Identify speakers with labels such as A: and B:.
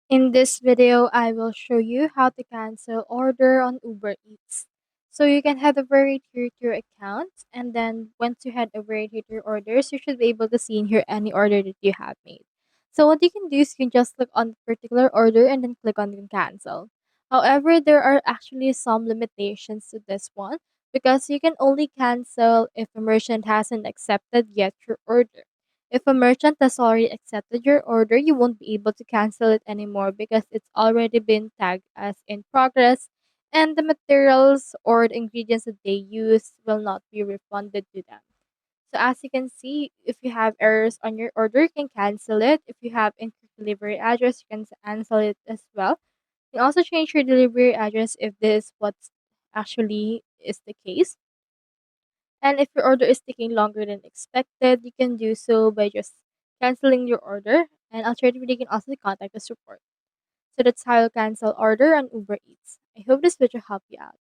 A: In this video, I will show you how to cancel order on Uber Eats. So you can have a variety to your account, and then once you had a variety to your orders, you should be able to see in here any order that you have made. So what you can do is you can just click on the particular order and then click on cancel. However, there are actually some limitations to this one because you can only cancel if a merchant hasn't accepted yet your order. If a merchant has already accepted your order, you won't be able to cancel it anymore because it's already been tagged as in progress and the materials or the ingredients that they use will not be refunded to them. So as you can see, if you have errors on your order, you can cancel it. If you have incorrect delivery address, you can cancel it as well. You can also change your delivery address if this what's actually is the case. And if your order is taking longer than expected, you can do so by just canceling your order. And alternatively, you can also contact the support. So that's how you cancel order on Uber Eats. I hope this video helped you out.